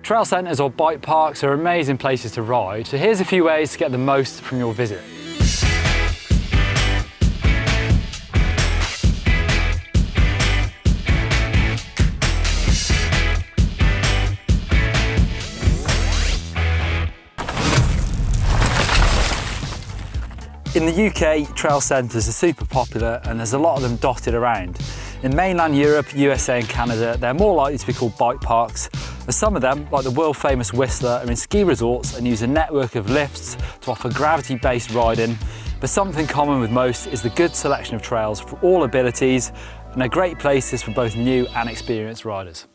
Trail centres or bike parks are amazing places to ride, so here's a few ways to get the most from your visit. In the UK, trail centres are super popular and there's a lot of them dotted around. In mainland Europe, USA and Canada, they're more likely to be called bike parks. And some of them, like the world famous Whistler, are in ski resorts and use a network of lifts to offer gravity-based riding. But something common with most is the good selection of trails for all abilities, and they're great places for both new and experienced riders.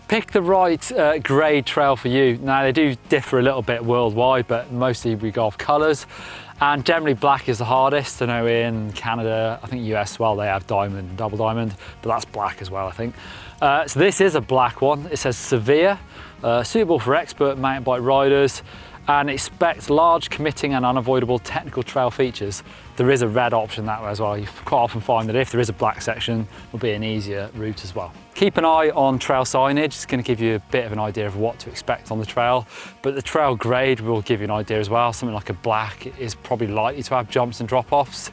Pick the right grade trail for you. Now they do differ a little bit worldwide, but mostly we go off colours, and generally black is the hardest. I know in Canada, I think US, well, they have diamond and double diamond, but that's black as well, I think. So this is a black one. It says severe, suitable for expert mountain bike riders, and expect large, committing and unavoidable technical trail features. There is a red option that way as well. You quite often find that if there is a black section, it will be an easier route as well. Keep an eye on trail signage. It's going to give you a bit of an idea of what to expect on the trail, but the trail grade will give you an idea as well. Something like a black is probably likely to have jumps and drop-offs.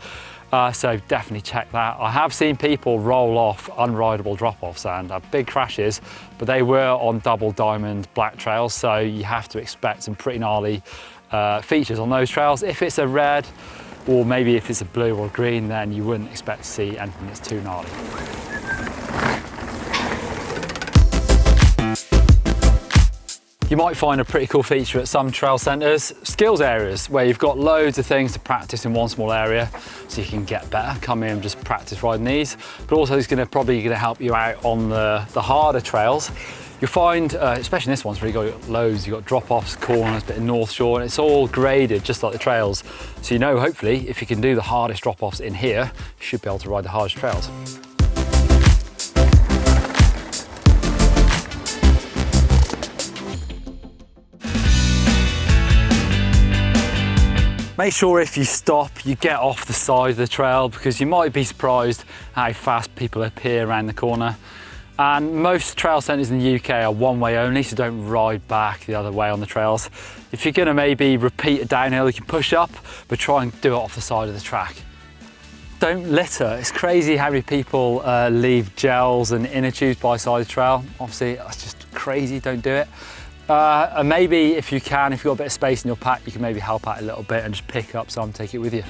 So definitely check that. I have seen people roll off unrideable drop-offs and have big crashes, but they were on double diamond black trails, so you have to expect some pretty gnarly features on those trails. If it's a red, or maybe if it's a blue or green, then you wouldn't expect to see anything that's too gnarly. You might find a pretty cool feature at some trail centres, skills areas, where you've got loads of things to practice in one small area, so you can get better, come in and just practice riding these, but also it's probably going to help you out on the harder trails. You'll find, especially in this one's where you've got loads, you've got drop-offs, corners, bit of North Shore, and it's all graded just like the trails. So you know, hopefully, if you can do the hardest drop-offs in here, you should be able to ride the hardest trails. Make sure if you stop, you get off the side of the trail, because you might be surprised how fast people appear around the corner. And most trail centres in the UK are one way only, so don't ride back the other way on the trails. If you're going to maybe repeat a downhill, you can push up, but try and do it off the side of the track. Don't litter. It's crazy how many people leave gels and inner tubes by the side of the trail. Obviously, that's just crazy, don't do it. And maybe if you've got a bit of space in your pack, you can maybe help out a little bit and just pick up some, take it with you.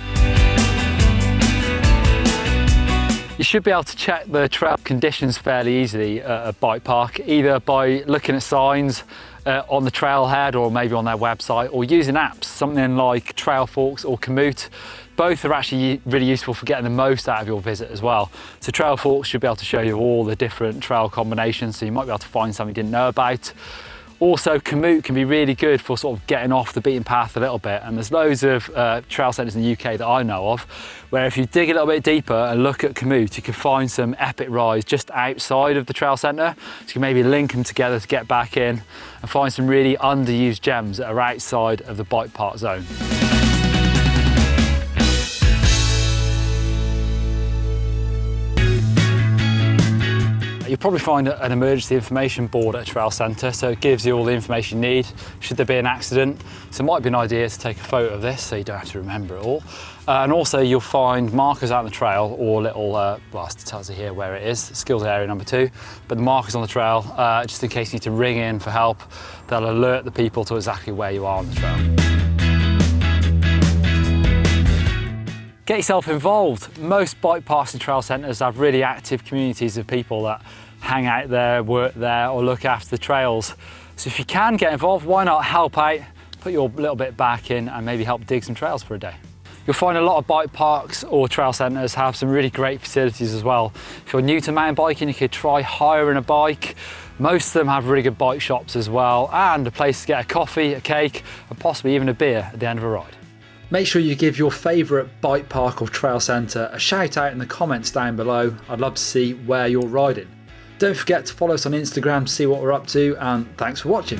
You should be able to check the trail conditions fairly easily at a bike park, either by looking at signs on the trailhead or maybe on their website, or using apps, something like Trailforks or Komoot. Both are actually really useful for getting the most out of your visit as well. So Trailforks should be able to show you all the different trail combinations, so you might be able to find something you didn't know about. Also, Komoot can be really good for sort of getting off the beaten path a little bit, and there's loads of trail centres in the UK that I know of, where if you dig a little bit deeper and look at Komoot, you can find some epic rides just outside of the trail centre, so you can maybe link them together to get back in and find some really underused gems that are outside of the bike park zone. You'll probably find an emergency information board at a trail centre, so it gives you all the information you need should there be an accident. So it might be an idea to take a photo of this so you don't have to remember it all. And also you'll find markers out on the trail, or little, well, it tells you here where it is, skills area number 2, but the markers on the trail, just in case you need to ring in for help, they'll alert the people to exactly where you are on the trail. Get yourself involved. Most bike parks and trail centres have really active communities of people that hang out there, work there, or look after the trails. So if you can get involved, why not help out, put your little bit back in, and maybe help dig some trails for a day. You'll find a lot of bike parks or trail centres have some really great facilities as well. If you're new to mountain biking, you could try hiring a bike. Most of them have really good bike shops as well, and a place to get a coffee, a cake, and possibly even a beer at the end of a ride. Make sure you give your favourite bike park or trail centre a shout out in the comments down below. I'd love to see where you're riding. Don't forget to follow us on Instagram to see what we're up to, and thanks for watching.